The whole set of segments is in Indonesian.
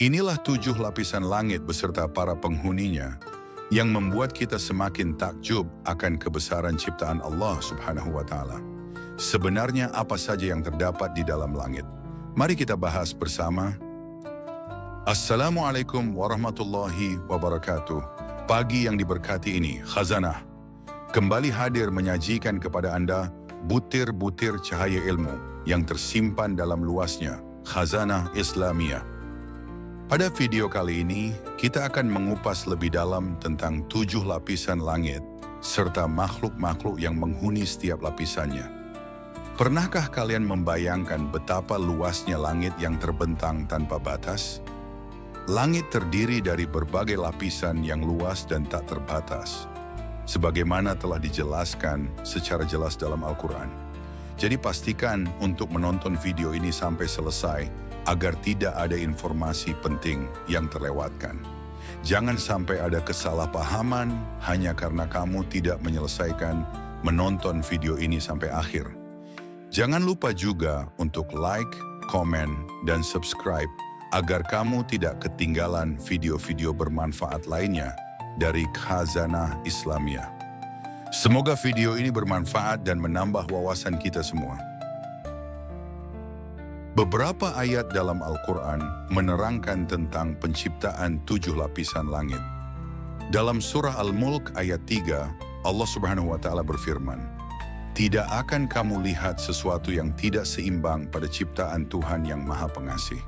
Inilah 7 lapisan langit beserta para penghuninya yang membuat kita semakin takjub akan kebesaran ciptaan Allah Subhanahu wa Ta'ala. Sebenarnya apa saja yang terdapat di dalam langit? Mari kita bahas bersama. Assalamualaikum warahmatullahi wabarakatuh. Pagi yang diberkati ini, Khazanah kembali hadir menyajikan kepada Anda butir-butir cahaya ilmu yang tersimpan dalam luasnya Khazanah Islamiyah. Pada video kali ini, kita akan mengupas lebih dalam tentang 7 lapisan langit serta makhluk-makhluk yang menghuni setiap lapisannya. Pernahkah kalian membayangkan betapa luasnya langit yang terbentang tanpa batas? Langit terdiri dari berbagai lapisan yang luas dan tak terbatas, sebagaimana telah dijelaskan secara jelas dalam Al-Quran. Jadi pastikan untuk menonton video ini sampai selesai, agar tidak ada informasi penting yang terlewatkan. Jangan sampai ada kesalahpahaman hanya karena kamu tidak menyelesaikan menonton video ini sampai akhir. Jangan lupa juga untuk like, komen, dan subscribe agar kamu tidak ketinggalan video-video bermanfaat lainnya dari Khazanah Islamiyah. Semoga video ini bermanfaat dan menambah wawasan kita semua. Beberapa ayat dalam Al-Quran menerangkan tentang penciptaan 7 lapisan langit. Dalam surah Al-Mulk ayat 3, Allah Subhanahu wa Ta'ala berfirman, "Tidak akan kamu lihat sesuatu yang tidak seimbang pada ciptaan Tuhan yang Maha Pengasih.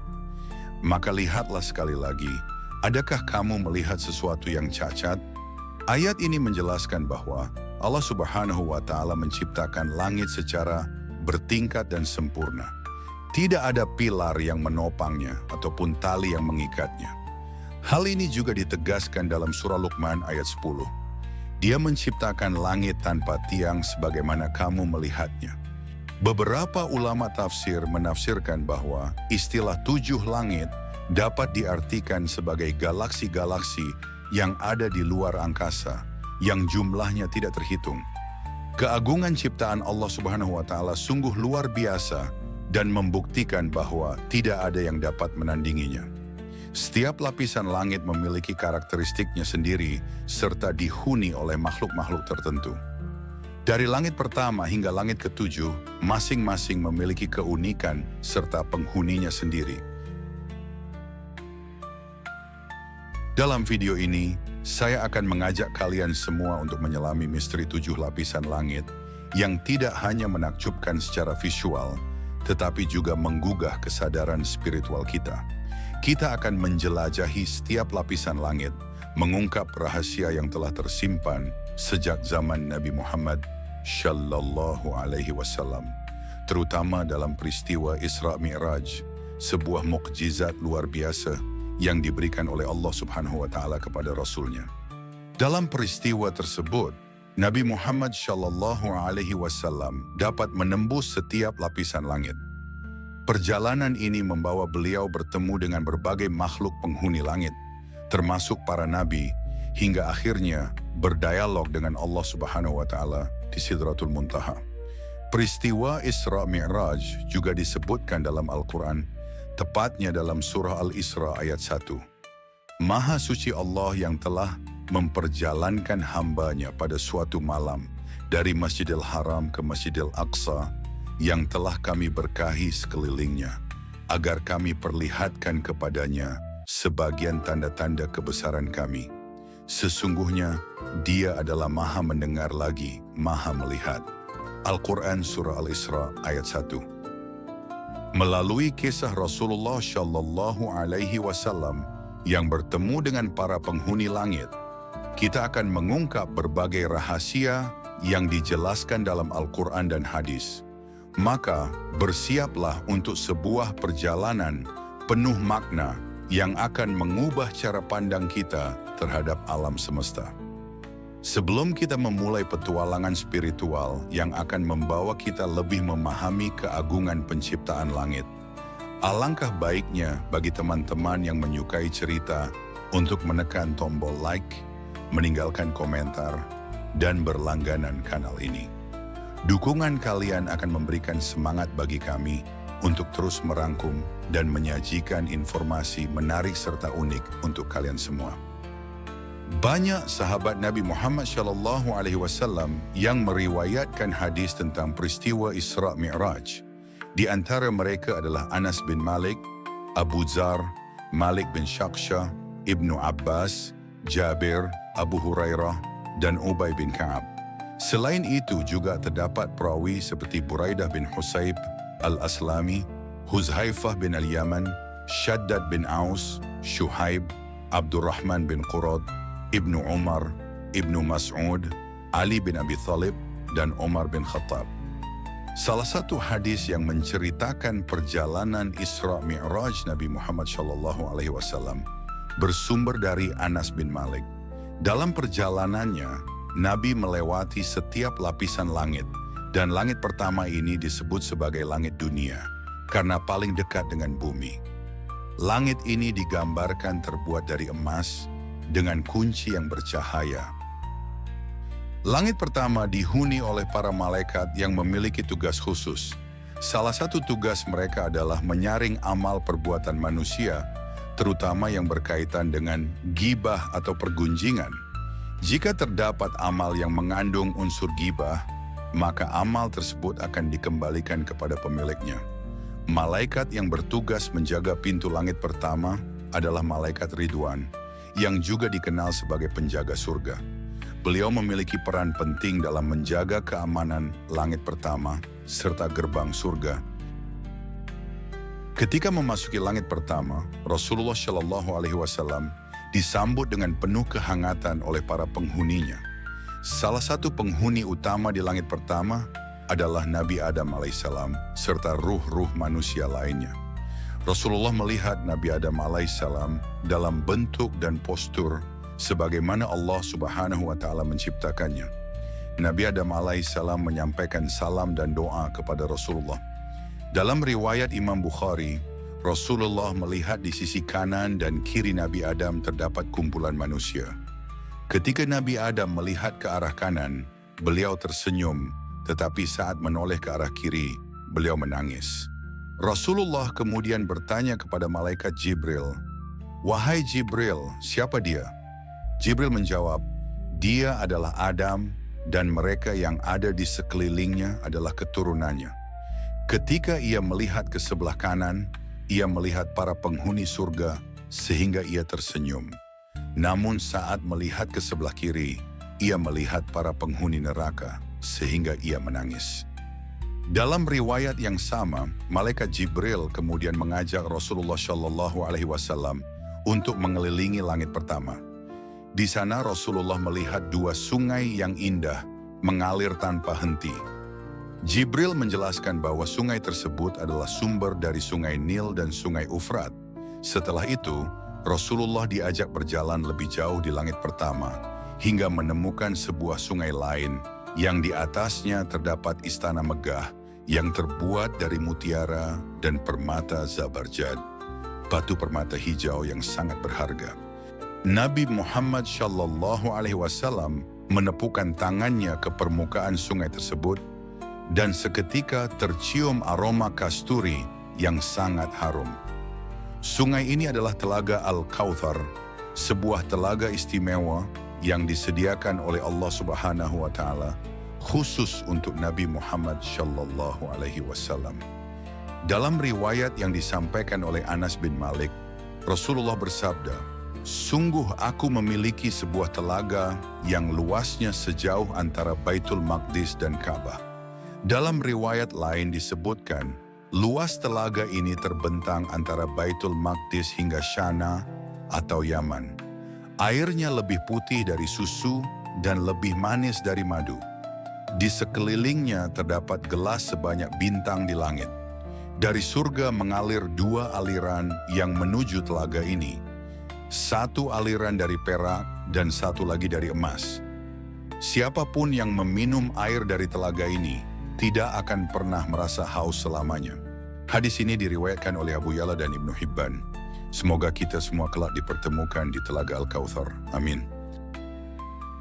Maka lihatlah sekali lagi, adakah kamu melihat sesuatu yang cacat?" Ayat ini menjelaskan bahwa Allah Subhanahu wa Ta'ala menciptakan langit secara bertingkat dan sempurna. Tidak ada pilar yang menopangnya ataupun tali yang mengikatnya. Hal ini juga ditegaskan dalam surah Luqman ayat 10. Dia menciptakan langit tanpa tiang sebagaimana kamu melihatnya. Beberapa ulama tafsir menafsirkan bahwa istilah 7 langit dapat diartikan sebagai galaksi-galaksi yang ada di luar angkasa, yang jumlahnya tidak terhitung. Keagungan ciptaan Allah Subhanahu wa Ta'ala sungguh luar biasa dan membuktikan bahwa tidak ada yang dapat menandinginya. Setiap lapisan langit memiliki karakteristiknya sendiri serta dihuni oleh makhluk-makhluk tertentu. Dari langit pertama hingga langit ke-7, masing-masing memiliki keunikan serta penghuninya sendiri. Dalam video ini, saya akan mengajak kalian semua untuk menyelami misteri 7 lapisan langit yang tidak hanya menakjubkan secara visual, tetapi juga menggugah kesadaran spiritual kita. Kita akan menjelajahi setiap lapisan langit, mengungkap rahasia yang telah tersimpan sejak zaman Nabi Muhammad Shallallahu Alaihi Wasallam, terutama dalam peristiwa Isra Mi'raj, sebuah mukjizat luar biasa yang diberikan oleh Allah Subhanahu wa Ta'ala kepada Rasulnya. Dalam peristiwa tersebut, Nabi Muhammad Shallallahu Alaihi Wasallam dapat menembus setiap lapisan langit. Perjalanan ini membawa beliau bertemu dengan berbagai makhluk penghuni langit, termasuk para nabi, hingga akhirnya berdialog dengan Allah Subhanahu wa Ta'ala di Sidratul Muntaha. Peristiwa Isra Mi'raj juga disebutkan dalam Al-Quran, tepatnya dalam surah Al-Isra ayat 1. Maha suci Allah yang telah memperjalankan hambanya pada suatu malam dari Masjidil Haram ke Masjidil Aqsa yang telah kami berkahi sekelilingnya, agar kami perlihatkan kepadanya sebagian tanda-tanda kebesaran kami. Sesungguhnya Dia adalah Maha mendengar lagi Maha melihat. Al-Quran Surah Al-Isra ayat 1. Melalui kisah Rasulullah Shallallahu Alaihi Wasallam yang bertemu dengan para penghuni langit, kita akan mengungkap berbagai rahasia yang dijelaskan dalam Al-Quran dan hadis. Maka bersiaplah untuk sebuah perjalanan penuh makna yang akan mengubah cara pandang kita terhadap alam semesta. Sebelum kita memulai petualangan spiritual yang akan membawa kita lebih memahami keagungan penciptaan langit, alangkah baiknya bagi teman-teman yang menyukai cerita untuk menekan tombol like, meninggalkan komentar, dan berlangganan kanal ini. Dukungan kalian akan memberikan semangat bagi kami untuk terus merangkum dan menyajikan informasi menarik serta unik untuk kalian semua. Banyak sahabat Nabi Muhammad SAW yang meriwayatkan hadis tentang peristiwa Isra Mi'raj. Di antara mereka adalah Anas bin Malik, Abu Dzar, Malik bin Shaksha, Ibnu Abbas, Jabir, Abu Hurairah, dan Ubay bin Ka'ab. Selain itu juga terdapat perawi seperti Buraidah bin Husayb al-Aslami, Huzhaifah bin al-Yaman, Shaddad bin Aus, Shuhaib, Abdurrahman bin Qurad, Ibnu Umar, Ibnu Mas'ud, Ali bin Abi Thalib, dan Umar bin Khattab. Salah satu hadis yang menceritakan perjalanan Isra Mi'raj Nabi Muhammad SAW bersumber dari Anas bin Malik. Dalam perjalanannya, Nabi melewati setiap lapisan langit, dan langit pertama ini disebut sebagai langit dunia, karena paling dekat dengan bumi. Langit ini digambarkan terbuat dari emas, dengan kunci yang bercahaya. Langit pertama dihuni oleh para malaikat yang memiliki tugas khusus. Salah satu tugas mereka adalah menyaring amal perbuatan manusia, terutama yang berkaitan dengan ghibah atau pergunjingan. Jika terdapat amal yang mengandung unsur ghibah, maka amal tersebut akan dikembalikan kepada pemiliknya. Malaikat yang bertugas menjaga pintu langit pertama adalah Malaikat Ridwan, yang juga dikenal sebagai penjaga surga. Beliau memiliki peran penting dalam menjaga keamanan langit pertama serta gerbang surga. Ketika memasuki langit pertama, Rasulullah SAW disambut dengan penuh kehangatan oleh para penghuninya. Salah satu penghuni utama di langit pertama adalah Nabi Adam alaihissalam serta ruh-ruh manusia lainnya. Rasulullah melihat Nabi Adam alaihissalam dalam bentuk dan postur sebagaimana Allah Subhanahu wa Ta'ala menciptakannya. Nabi Adam alaihissalam menyampaikan salam dan doa kepada Rasulullah. Dalam riwayat Imam Bukhari, Rasulullah melihat di sisi kanan dan kiri Nabi Adam terdapat kumpulan manusia. Ketika Nabi Adam melihat ke arah kanan, beliau tersenyum, tetapi saat menoleh ke arah kiri, beliau menangis. Rasulullah kemudian bertanya kepada malaikat Jibril, "Wahai Jibril, siapa dia?" Jibril menjawab, "Dia adalah Adam dan mereka yang ada di sekelilingnya adalah keturunannya." Ketika ia melihat ke sebelah kanan, ia melihat para penghuni surga sehingga ia tersenyum. Namun saat melihat ke sebelah kiri, ia melihat para penghuni neraka sehingga ia menangis. Dalam riwayat yang sama, malaikat Jibril kemudian mengajak Rasulullah SAW untuk mengelilingi langit pertama. Di sana Rasulullah melihat dua sungai yang indah mengalir tanpa henti. Jibril menjelaskan bahwa sungai tersebut adalah sumber dari sungai Nil dan sungai Ufrat. Setelah itu, Rasulullah diajak berjalan lebih jauh di langit pertama hingga menemukan sebuah sungai lain yang di atasnya terdapat istana megah yang terbuat dari mutiara dan permata zabarjad, batu permata hijau yang sangat berharga. Nabi Muhammad SAW menepukkan tangannya ke permukaan sungai tersebut dan seketika tercium aroma kasturi yang sangat harum. Sungai ini adalah Telaga Al-Kautsar, sebuah telaga istimewa yang disediakan oleh Allah Subhanahu wa Ta'ala khusus untuk Nabi Muhammad SAW. Dalam riwayat yang disampaikan oleh Anas bin Malik, Rasulullah bersabda, "Sungguh aku memiliki sebuah telaga yang luasnya sejauh antara Baitul Maqdis dan Ka'bah." Dalam riwayat lain disebutkan, luas telaga ini terbentang antara Baitul Maqdis hingga Shana atau Yaman. Airnya lebih putih dari susu dan lebih manis dari madu. Di sekelilingnya terdapat gelas sebanyak bintang di langit. Dari surga mengalir dua aliran yang menuju telaga ini. Satu aliran dari perak dan satu lagi dari emas. Siapapun yang meminum air dari telaga ini tidak akan pernah merasa haus selamanya. Hadis ini diriwayatkan oleh Abu Ya'la dan Ibnu Hibban. Semoga kita semua kelak dipertemukan di Telaga Al-Kautsar. Amin.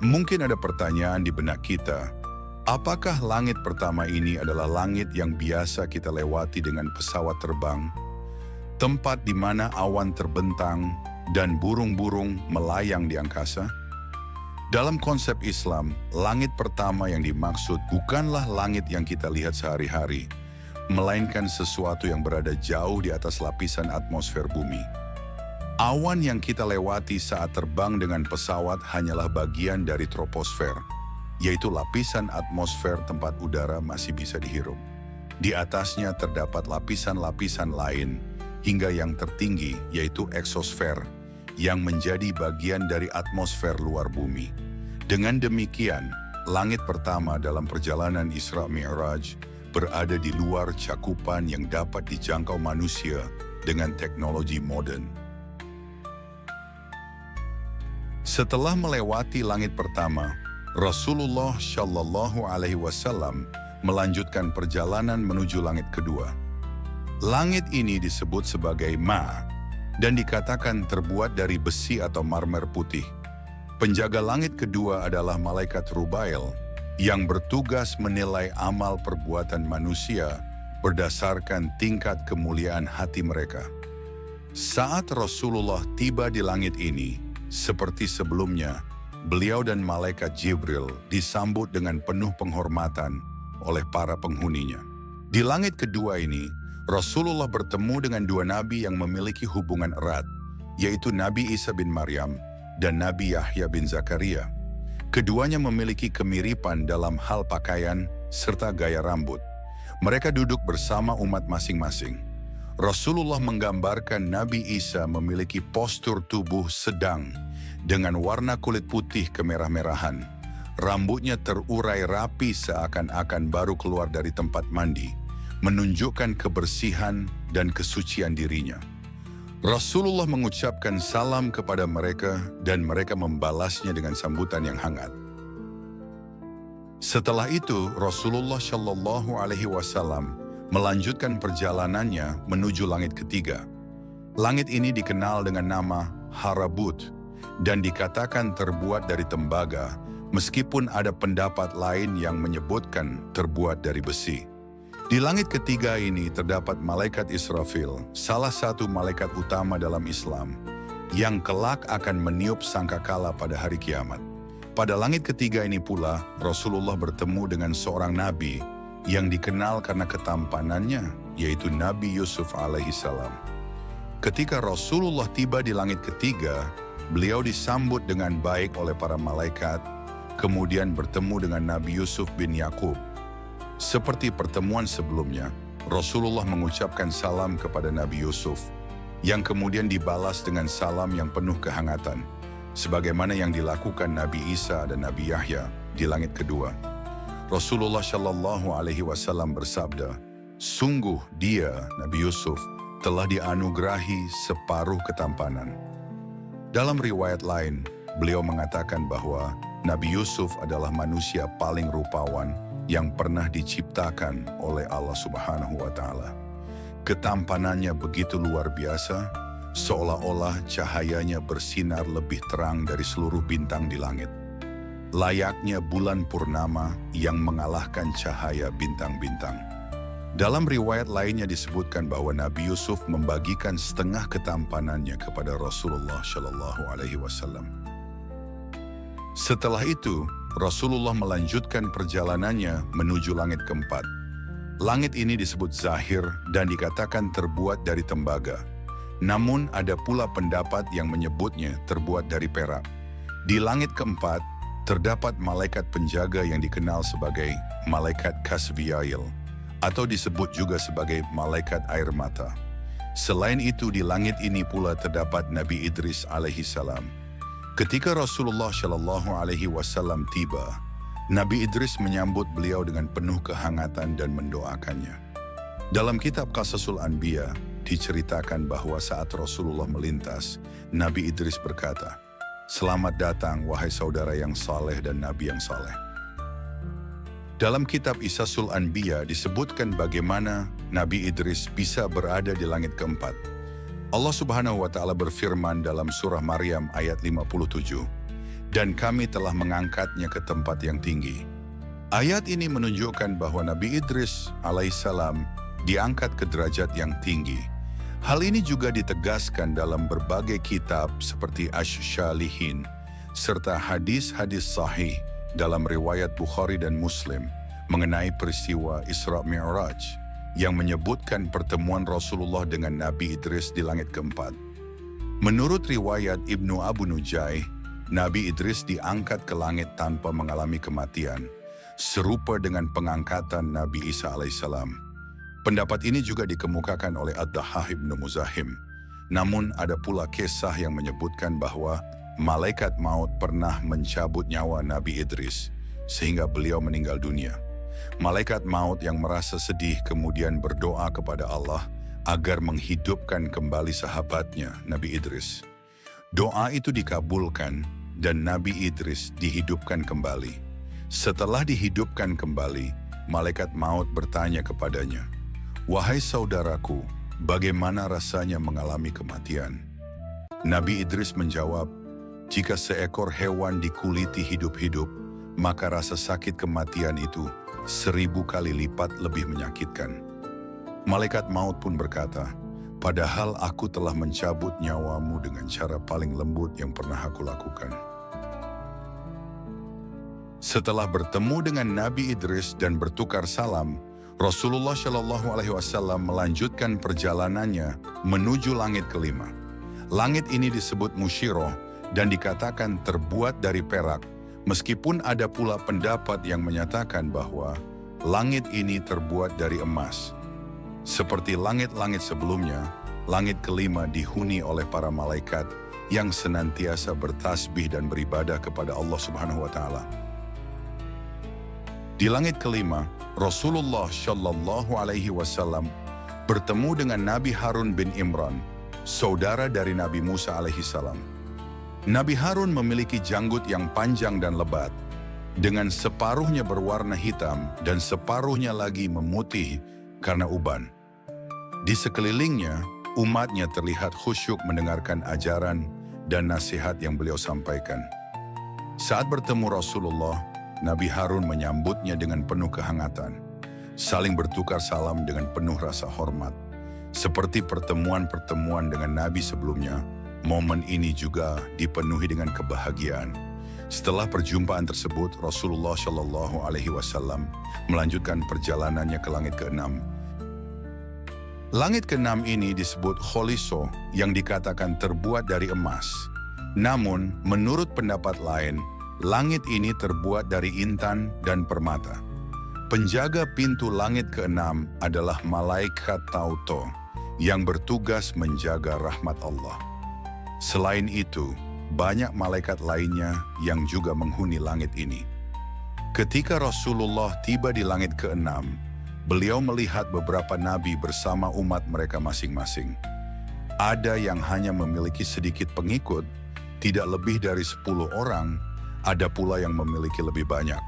Mungkin ada pertanyaan di benak kita, Apakah langit pertama ini adalah langit yang biasa kita lewati dengan pesawat terbang? Tempat di mana awan terbentang dan burung-burung melayang di angkasa? Dalam konsep Islam, langit pertama yang dimaksud bukanlah langit yang kita lihat sehari-hari, melainkan sesuatu yang berada jauh di atas lapisan atmosfer bumi. Awan yang kita lewati saat terbang dengan pesawat hanyalah bagian dari troposfer, yaitu lapisan atmosfer tempat udara masih bisa dihirup. Di atasnya terdapat lapisan-lapisan lain, hingga yang tertinggi yaitu eksosfer, yang menjadi bagian dari atmosfer luar bumi. Dengan demikian, langit pertama dalam perjalanan Isra Mi'raj berada di luar cakupan yang dapat dijangkau manusia dengan teknologi modern. Setelah melewati langit pertama, Rasulullah Shallallahu Alaihi Wasallam melanjutkan perjalanan menuju langit kedua. Langit ini disebut sebagai Ma dan dikatakan terbuat dari besi atau marmer putih. Penjaga langit kedua adalah malaikat Rubail yang bertugas menilai amal perbuatan manusia berdasarkan tingkat kemuliaan hati mereka. Saat Rasulullah tiba di langit ini, seperti sebelumnya, beliau dan malaikat Jibril disambut dengan penuh penghormatan oleh para penghuninya. Di langit kedua ini, Rasulullah bertemu dengan dua nabi yang memiliki hubungan erat, yaitu Nabi Isa bin Maryam dan Nabi Yahya bin Zakaria. Keduanya memiliki kemiripan dalam hal pakaian serta gaya rambut. Mereka duduk bersama umat masing-masing. Rasulullah menggambarkan Nabi Isa memiliki postur tubuh sedang dengan warna kulit putih kemerah-merahan. Rambutnya terurai rapi seakan-akan baru keluar dari tempat mandi, menunjukkan kebersihan dan kesucian dirinya. Rasulullah mengucapkan salam kepada mereka dan mereka membalasnya dengan sambutan yang hangat. Setelah itu, Rasulullah Shallallahu Alaihi Wasallam melanjutkan perjalanannya menuju langit ketiga. Langit ini dikenal dengan nama Harabut dan dikatakan terbuat dari tembaga, meskipun ada pendapat lain yang menyebutkan terbuat dari besi. Di langit ketiga ini terdapat malaikat Israfil, salah satu malaikat utama dalam Islam, yang kelak akan meniup sangkakala pada hari kiamat. Pada langit ketiga ini pula, Rasulullah bertemu dengan seorang nabi yang dikenal karena ketampanannya, yaitu Nabi Yusuf alaihissalam. Ketika Rasulullah tiba di langit ketiga, beliau disambut dengan baik oleh para malaikat, kemudian bertemu dengan Nabi Yusuf bin Yakub. Seperti pertemuan sebelumnya, Rasulullah mengucapkan salam kepada Nabi Yusuf, yang kemudian dibalas dengan salam yang penuh kehangatan, sebagaimana yang dilakukan Nabi Isa dan Nabi Yahya di langit kedua. Rasulullah Shallallahu Alaihi Wasallam bersabda, "Sungguh dia, Nabi Yusuf, telah dianugerahi separuh ketampanan." Dalam riwayat lain, beliau mengatakan bahwa Nabi Yusuf adalah manusia paling rupawan yang pernah diciptakan oleh Allah Subhanahu wa Ta'ala. Ketampanannya begitu luar biasa, seolah-olah cahayanya bersinar lebih terang dari seluruh bintang di langit. Layaknya bulan purnama yang mengalahkan cahaya bintang-bintang. Dalam riwayat lainnya disebutkan bahwa Nabi Yusuf membagikan setengah ketampanannya kepada Rasulullah Shallallahu Alaihi Wasallam. Setelah itu, Rasulullah melanjutkan perjalanannya menuju langit keempat. Langit ini disebut Zahir dan dikatakan terbuat dari tembaga. Namun ada pula pendapat yang menyebutnya terbuat dari perak. Di langit keempat, terdapat malaikat penjaga yang dikenal sebagai malaikat Kasviyail, atau disebut juga sebagai malaikat air mata. Selain itu, di langit ini pula terdapat Nabi Idris alaihissalam. Ketika Rasulullah Shallallahu Alaihi Wasallam tiba, Nabi Idris menyambut beliau dengan penuh kehangatan dan mendoakannya. Dalam kitab Qasasul Anbiya diceritakan bahwa saat Rasulullah melintas, Nabi Idris berkata, "Selamat datang wahai saudara yang saleh dan Nabi yang saleh." Dalam kitab Qasasul Anbiya disebutkan bagaimana Nabi Idris bisa berada di langit keempat. Allah Subhanahu wa Ta'ala berfirman dalam surah Maryam ayat 57, "Dan kami telah mengangkatnya ke tempat yang tinggi." Ayat ini menunjukkan bahwa Nabi Idris alaihissalam diangkat ke derajat yang tinggi. Hal ini juga ditegaskan dalam berbagai kitab seperti Asy-Syalihin, serta hadis-hadis sahih dalam riwayat Bukhari dan Muslim mengenai peristiwa Isra Mi'raj yang menyebutkan pertemuan Rasulullah dengan Nabi Idris di langit keempat. Menurut riwayat Ibnu Abu Nujai, Nabi Idris diangkat ke langit tanpa mengalami kematian, serupa dengan pengangkatan Nabi Isa alaihissalam. Pendapat ini juga dikemukakan oleh Ad-Dahhah Ibnu Muzahim. Namun ada pula kisah yang menyebutkan bahwa malaikat maut pernah mencabut nyawa Nabi Idris sehingga beliau meninggal dunia. Malaikat maut yang merasa sedih kemudian berdoa kepada Allah agar menghidupkan kembali sahabatnya Nabi Idris. Doa itu dikabulkan dan Nabi Idris dihidupkan kembali. Setelah dihidupkan kembali, malaikat maut bertanya kepadanya, "Wahai saudaraku, bagaimana rasanya mengalami kematian?" Nabi Idris menjawab, "Jika seekor hewan dikuliti hidup-hidup, maka rasa sakit kematian itu 1000 kali lipat lebih menyakitkan." Malaikat maut pun berkata, "Padahal aku telah mencabut nyawamu dengan cara paling lembut yang pernah aku lakukan." Setelah bertemu dengan Nabi Idris dan bertukar salam, Rasulullah Shallallahu Alaihi Wasallam melanjutkan perjalanannya menuju langit kelima. Langit ini disebut Musyiroh dan dikatakan terbuat dari perak, meskipun ada pula pendapat yang menyatakan bahwa langit ini terbuat dari emas. Seperti langit-langit sebelumnya, langit kelima dihuni oleh para malaikat yang senantiasa bertasbih dan beribadah kepada Allah Subhanahu wa Ta'ala. Di langit kelima, Rasulullah Shallallahu Alaihi Wasallam bertemu dengan Nabi Harun bin Imran, saudara dari Nabi Musa alaihi salam. Nabi Harun memiliki janggut yang panjang dan lebat, dengan separuhnya berwarna hitam dan separuhnya lagi memutih karena uban. Di sekelilingnya, umatnya terlihat khusyuk mendengarkan ajaran dan nasihat yang beliau sampaikan. Saat bertemu Rasulullah, Nabi Harun menyambutnya dengan penuh kehangatan, saling bertukar salam dengan penuh rasa hormat. Seperti pertemuan-pertemuan dengan Nabi sebelumnya, momen ini juga dipenuhi dengan kebahagiaan. Setelah perjumpaan tersebut, Rasulullah Shallallahu Alaihi Wasallam melanjutkan perjalanannya ke langit keenam. Langit keenam ini disebut Kholiso, yang dikatakan terbuat dari emas. Namun, menurut pendapat lain, langit ini terbuat dari intan dan permata. Penjaga pintu langit keenam adalah malaikat Tauto yang bertugas menjaga rahmat Allah. Selain itu, banyak malaikat lainnya yang juga menghuni langit ini. Ketika Rasulullah tiba di langit keenam, beliau melihat beberapa nabi bersama umat mereka masing-masing. Ada yang hanya memiliki sedikit pengikut, tidak lebih dari 10 orang, ada pula yang memiliki lebih banyak.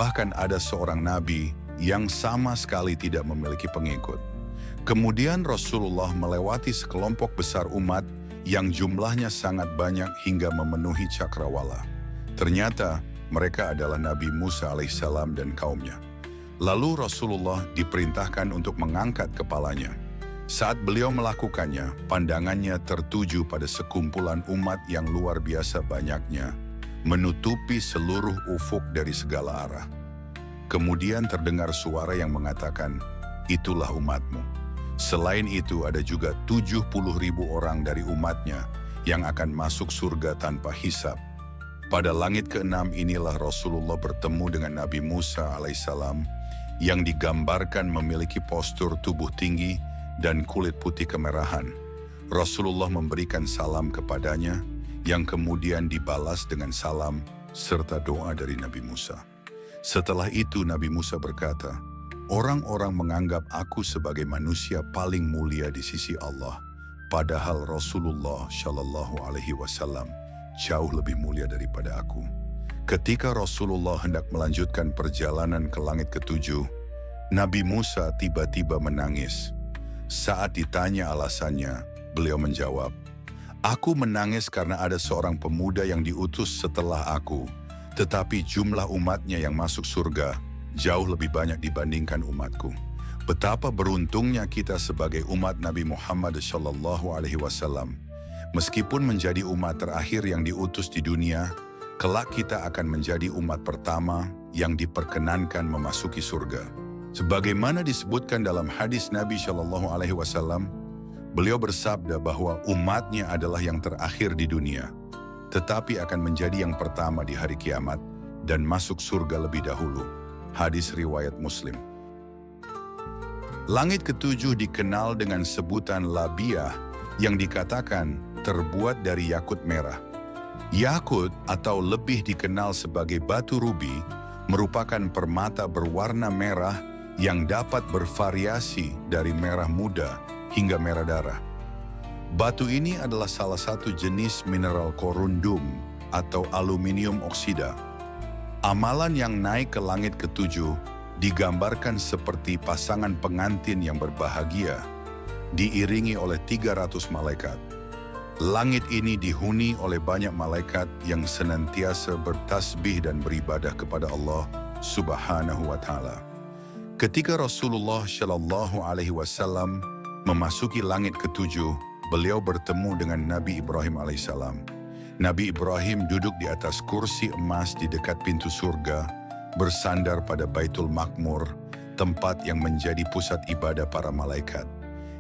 Bahkan ada seorang nabi yang sama sekali tidak memiliki pengikut. Kemudian Rasulullah melewati sekelompok besar umat yang jumlahnya sangat banyak hingga memenuhi cakrawala. Ternyata mereka adalah Nabi Musa alaihissalam dan kaumnya. Lalu Rasulullah diperintahkan untuk mengangkat kepalanya. Saat beliau melakukannya, pandangannya tertuju pada sekumpulan umat yang luar biasa banyaknya, menutupi seluruh ufuk dari segala arah. Kemudian terdengar suara yang mengatakan, "Itulah umatmu." Selain itu ada juga 70.000 orang dari umatnya yang akan masuk surga tanpa hisab. Pada langit keenam inilah Rasulullah bertemu dengan Nabi Musa alaihissalam yang digambarkan memiliki postur tubuh tinggi dan kulit putih kemerahan. Rasulullah memberikan salam kepadanya yang kemudian dibalas dengan salam serta doa dari Nabi Musa. Setelah itu Nabi Musa berkata, "Orang-orang menganggap aku sebagai manusia paling mulia di sisi Allah, padahal Rasulullah Shallallahu Alaihi Wasallam jauh lebih mulia daripada aku." Ketika Rasulullah hendak melanjutkan perjalanan ke langit ketujuh, Nabi Musa tiba-tiba menangis. Saat ditanya alasannya, beliau menjawab, "Aku menangis karena ada seorang pemuda yang diutus setelah aku, tetapi jumlah umatnya yang masuk surga jauh lebih banyak dibandingkan umatku. Betapa beruntungnya kita sebagai umat Nabi Muhammad SAW. Meskipun menjadi umat terakhir yang diutus di dunia, kelak kita akan menjadi umat pertama yang diperkenankan memasuki surga. Sebagaimana disebutkan dalam hadis Nabi SAW, beliau bersabda bahwa umatnya adalah yang terakhir di dunia, tetapi akan menjadi yang pertama di hari kiamat dan masuk surga lebih dahulu. Hadis riwayat Muslim. Langit ketujuh dikenal dengan sebutan Labiyah yang dikatakan terbuat dari yakut merah. Yakut atau lebih dikenal sebagai batu rubi merupakan permata berwarna merah yang dapat bervariasi dari merah muda hingga merah darah. Batu ini adalah salah satu jenis mineral korundum atau aluminium oksida. Amalan yang naik ke langit ketujuh digambarkan seperti pasangan pengantin yang berbahagia, diiringi oleh 300 malaikat. Langit ini dihuni oleh banyak malaikat yang senantiasa bertasbih dan beribadah kepada Allah Subhanahu wa Ta'ala. Ketika Rasulullah Shallallahu Alaihi Wasallam memasuki langit ketujuh, beliau bertemu dengan Nabi Ibrahim alaihissalam. Nabi Ibrahim duduk di atas kursi emas di dekat pintu surga, bersandar pada Baitul Makmur, tempat yang menjadi pusat ibadah para malaikat.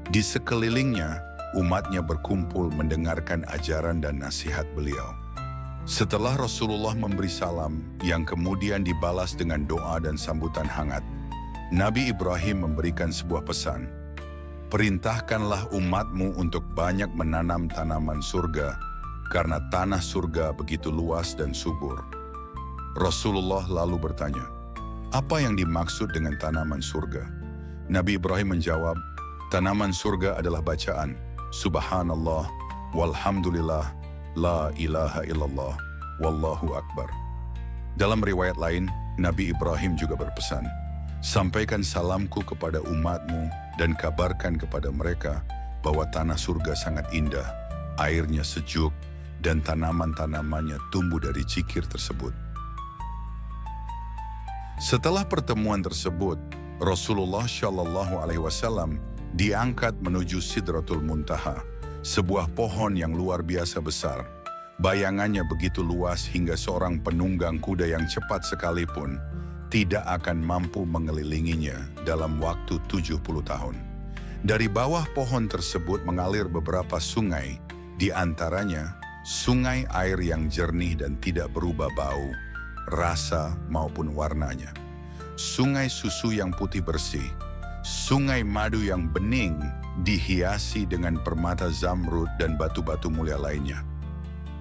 Di sekelilingnya, umatnya berkumpul mendengarkan ajaran dan nasihat beliau. Setelah Rasulullah memberi salam, yang kemudian dibalas dengan doa dan sambutan hangat, Nabi Ibrahim memberikan sebuah pesan. Perintahkanlah umatmu untuk banyak menanam tanaman surga, karena tanah surga begitu luas dan subur. Rasulullah lalu bertanya, apa yang dimaksud dengan tanaman surga? Nabi Ibrahim menjawab, tanaman surga adalah bacaan, Subhanallah, walhamdulillah, la ilaha illallah, wallahu akbar. Dalam riwayat lain, Nabi Ibrahim juga berpesan, sampaikan salamku kepada umatmu dan kabarkan kepada mereka bahwa tanah surga sangat indah, airnya sejuk, dan tanaman-tanamannya tumbuh dari zikir tersebut. Setelah pertemuan tersebut, Rasulullah Shallallahu Alaihi Wasallam diangkat menuju Sidratul Muntaha, sebuah pohon yang luar biasa besar. Bayangannya begitu luas hingga seorang penunggang kuda yang cepat sekalipun tidak akan mampu mengelilinginya dalam waktu 70 tahun. Dari bawah pohon tersebut mengalir beberapa sungai, di antaranya sungai air yang jernih dan tidak berubah bau, rasa maupun warnanya. Sungai susu yang putih bersih, sungai madu yang bening dihiasi dengan permata zamrud dan batu-batu mulia lainnya.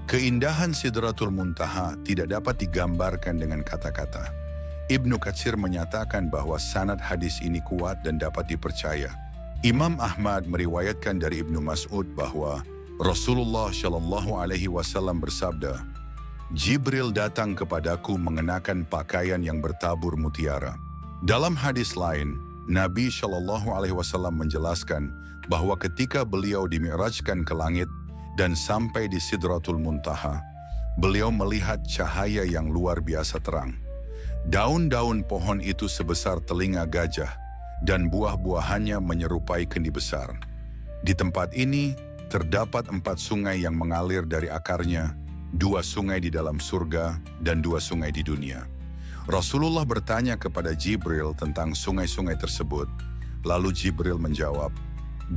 Keindahan Sidratul Muntaha tidak dapat digambarkan dengan kata-kata. Ibnu Katsir menyatakan bahwa sanad hadis ini kuat dan dapat dipercaya. Imam Ahmad meriwayatkan dari Ibnu Mas'ud bahwa Rasulullah Shallallahu Alaihi Wasallam bersabda, Jibril datang kepadaku mengenakan pakaian yang bertabur mutiara. Dalam hadis lain, Nabi Shallallahu Alaihi Wasallam menjelaskan bahwa ketika beliau dimi'rajkan ke langit dan sampai di Sidratul Muntaha, beliau melihat cahaya yang luar biasa terang. Daun-daun pohon itu sebesar telinga gajah dan buah-buahannya menyerupai kendi besar. Di tempat ini terdapat 4 sungai yang mengalir dari akarnya, 2 sungai di dalam surga dan 2 sungai di dunia. Rasulullah bertanya kepada Jibril tentang sungai-sungai tersebut. Lalu Jibril menjawab,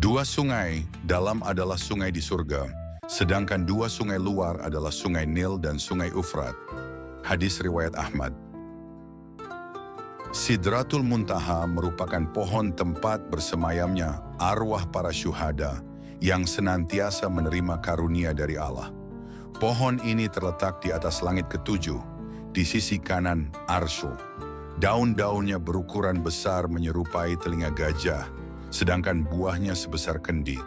2 sungai dalam adalah sungai di surga, sedangkan 2 sungai luar adalah sungai Nil dan sungai Ufrat. Hadis riwayat Ahmad. Sidratul Muntaha merupakan pohon tempat bersemayamnya arwah para syuhada yang senantiasa menerima karunia dari Allah. Pohon ini terletak di atas langit ketujuh, di sisi kanan Arsy. Daun-daunnya berukuran besar menyerupai telinga gajah, sedangkan buahnya sebesar kendi.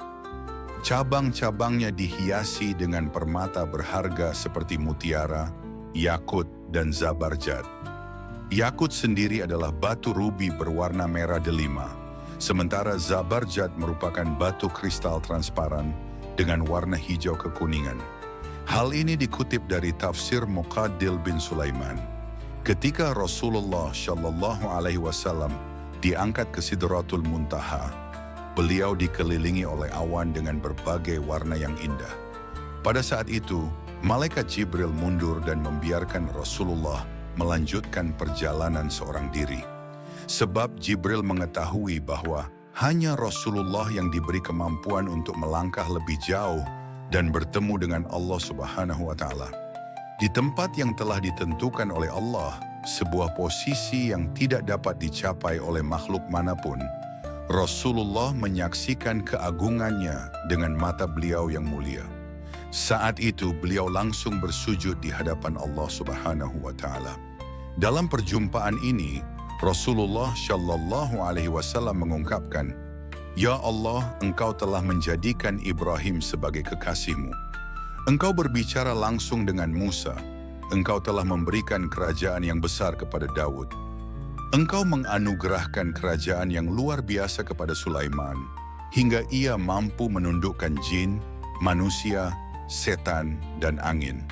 Cabang-cabangnya dihiasi dengan permata berharga seperti mutiara, yakut, dan zabarjad. Yakut sendiri adalah batu rubi berwarna merah delima, sementara zabarjad merupakan batu kristal transparan dengan warna hijau kekuningan. Hal ini dikutip dari tafsir Muqaddil bin Sulaiman. Ketika Rasulullah Shallallahu Alaihi Wasallam diangkat ke Sidratul Muntaha, beliau dikelilingi oleh awan dengan berbagai warna yang indah. Pada saat itu, malaikat Jibril mundur dan membiarkan Rasulullah melanjutkan perjalanan seorang diri. Sebab Jibril mengetahui bahwa hanya Rasulullah yang diberi kemampuan untuk melangkah lebih jauh dan bertemu dengan Allah Subhanahu wa Ta'ala. Di tempat yang telah ditentukan oleh Allah, sebuah posisi yang tidak dapat dicapai oleh makhluk manapun, Rasulullah menyaksikan keagungannya dengan mata beliau yang mulia. Saat itu beliau langsung bersujud di hadapan Allah Subhanahu wa Ta'ala. Dalam perjumpaan ini, Rasulullah Shallallahu Alaihi Wasallam mengungkapkan, "Ya Allah, Engkau telah menjadikan Ibrahim sebagai kekasihmu. Engkau berbicara langsung dengan Musa. Engkau telah memberikan kerajaan yang besar kepada Daud. Engkau menganugerahkan kerajaan yang luar biasa kepada Sulaiman, hingga ia mampu menundukkan jin, manusia, setan, dan angin.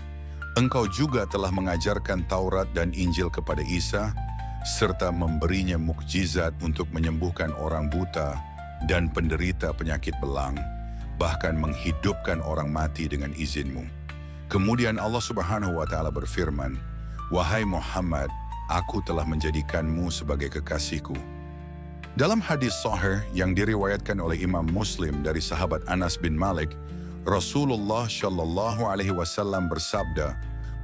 Engkau juga telah mengajarkan Taurat dan Injil kepada Isa, serta memberinya mukjizat untuk menyembuhkan orang buta dan penderita penyakit belang, bahkan menghidupkan orang mati dengan izin-Mu." Kemudian Allah Subhanahu wa Ta'ala berfirman, "Wahai Muhammad, Aku telah menjadikanmu sebagai kekasihku." Dalam hadis sahih yang diriwayatkan oleh Imam Muslim dari sahabat Anas bin Malik, Rasulullah Shallallahu Alaihi Wasallam bersabda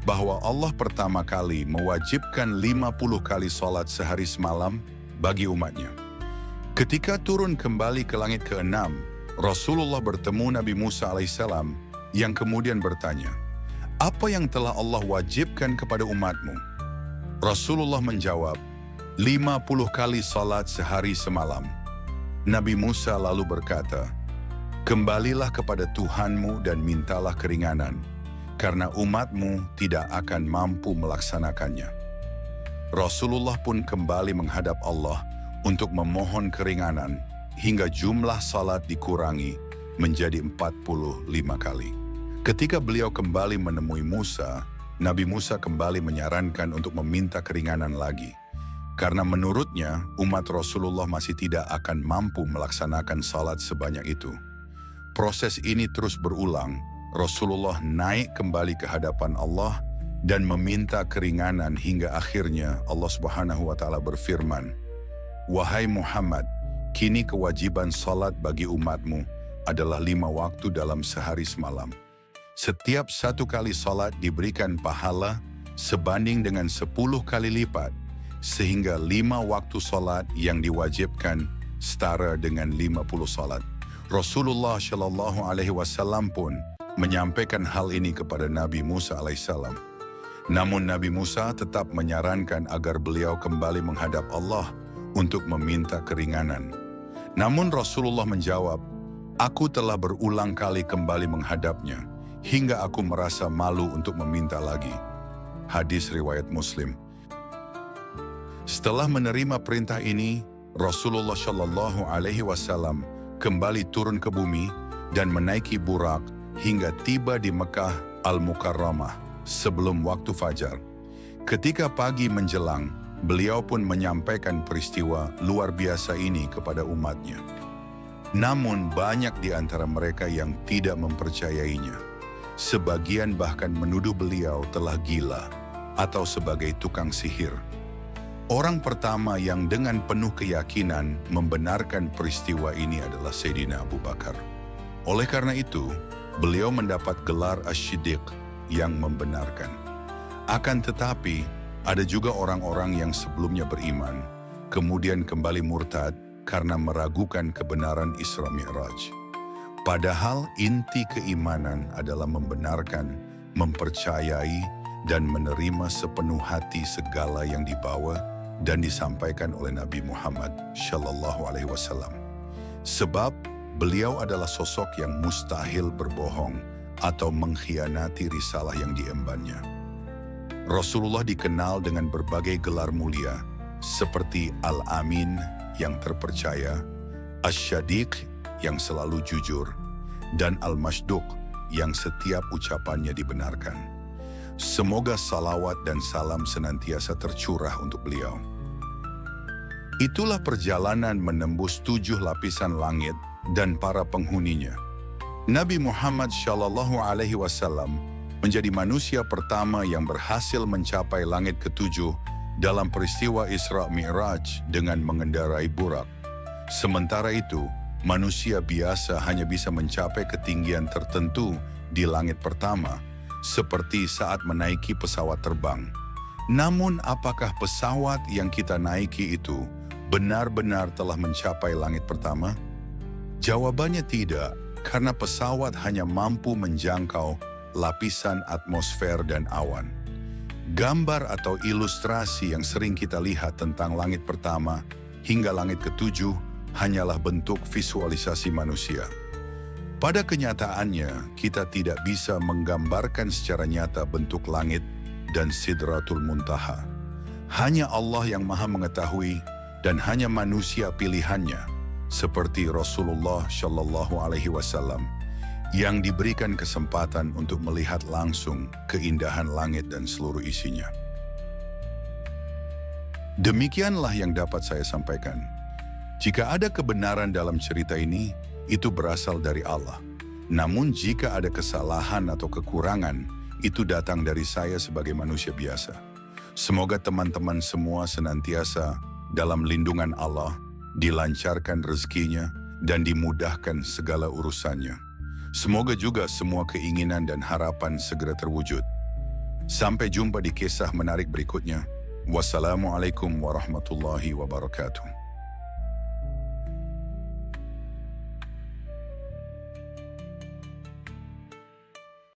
bahwa Allah pertama kali mewajibkan 50 kali salat sehari semalam bagi umatnya. Ketika turun kembali ke langit ke-6, Rasulullah bertemu Nabi Musa alaihissalam yang kemudian bertanya, "Apa yang telah Allah wajibkan kepada umatmu?" Rasulullah menjawab, 50 kali salat sehari semalam. Nabi Musa lalu berkata, "Kembalilah kepada Tuhanmu dan mintalah keringanan, karena umatmu tidak akan mampu melaksanakannya." Rasulullah pun kembali menghadap Allah untuk memohon keringanan, hingga jumlah salat dikurangi menjadi 45 kali. Ketika beliau kembali menemui Musa, Nabi Musa kembali menyarankan untuk meminta keringanan lagi. Karena menurutnya, umat Rasulullah masih tidak akan mampu melaksanakan salat sebanyak itu. Proses ini terus berulang. Rasulullah naik kembali ke hadapan Allah dan meminta keringanan hingga akhirnya Allah Subhanahu wa Ta'ala berfirman, "Wahai Muhammad, kini kewajiban salat bagi umatmu adalah 5 waktu dalam sehari semalam. Setiap 1 kali salat diberikan pahala sebanding dengan 10 kali lipat, sehingga 5 waktu salat yang diwajibkan setara dengan 50 salat." Rasulullah Shallallahu Alaihi Wasallam pun menyampaikan hal ini kepada Nabi Musa alaihissalam. Namun Nabi Musa tetap menyarankan agar beliau kembali menghadap Allah untuk meminta keringanan. Namun Rasulullah menjawab, "Aku telah berulang kali kembali menghadapnya, hingga aku merasa malu untuk meminta lagi." Hadis riwayat Muslim. Setelah menerima perintah ini, Rasulullah Shallallahu Alaihi Wasallam kembali turun ke bumi dan menaiki burak hingga tiba di Mekah Al-Mukarramah sebelum waktu fajar. Ketika pagi menjelang, beliau pun menyampaikan peristiwa luar biasa ini kepada umatnya. Namun banyak di antara mereka yang tidak mempercayainya. Sebagian bahkan menuduh beliau telah gila atau sebagai tukang sihir. Orang pertama yang dengan penuh keyakinan membenarkan peristiwa ini adalah Sayyidina Abu Bakar. Oleh karena itu, beliau mendapat gelar Asy-Syiddiq yang membenarkan. Akan tetapi, ada juga orang-orang yang sebelumnya beriman, kemudian kembali murtad karena meragukan kebenaran Isra Mi'raj. Padahal inti keimanan adalah membenarkan, mempercayai, dan menerima sepenuh hati segala yang dibawa dan disampaikan oleh Nabi Muhammad Shallallahu Alaihi Wasallam. Sebab beliau adalah sosok yang mustahil berbohong atau mengkhianati risalah yang diembannya. Rasulullah dikenal dengan berbagai gelar mulia seperti Al-Amin yang terpercaya, Asy-Syadiq yang selalu jujur, dan Al-Masduq yang setiap ucapannya dibenarkan. Semoga salawat dan salam senantiasa tercurah untuk beliau. Itulah perjalanan menembus 7 lapisan langit dan para penghuninya. Nabi Muhammad SAW menjadi manusia pertama yang berhasil mencapai langit ke-7 dalam peristiwa Isra Mi'raj dengan mengendarai burak. Sementara itu, manusia biasa hanya bisa mencapai ketinggian tertentu di langit pertama, seperti saat menaiki pesawat terbang. Namun, apakah pesawat yang kita naiki itu benar-benar telah mencapai langit pertama? Jawabannya tidak, karena pesawat hanya mampu menjangkau lapisan atmosfer dan awan. Gambar atau ilustrasi yang sering kita lihat tentang langit pertama hingga langit ke-7 hanyalah bentuk visualisasi manusia. Pada kenyataannya, kita tidak bisa menggambarkan secara nyata bentuk langit dan Sidratul Muntaha. Hanya Allah yang Maha mengetahui dan hanya manusia pilihannya, seperti Rasulullah SAW, yang diberikan kesempatan untuk melihat langsung keindahan langit dan seluruh isinya. Demikianlah yang dapat saya sampaikan. Jika ada kebenaran dalam cerita ini, itu berasal dari Allah. Namun jika ada kesalahan atau kekurangan, itu datang dari saya sebagai manusia biasa. Semoga teman-teman semua senantiasa dalam lindungan Allah, dilancarkan rezekinya, dan dimudahkan segala urusannya. Semoga juga semua keinginan dan harapan segera terwujud. Sampai jumpa di kisah menarik berikutnya. Wassalamualaikum warahmatullahi wabarakatuh.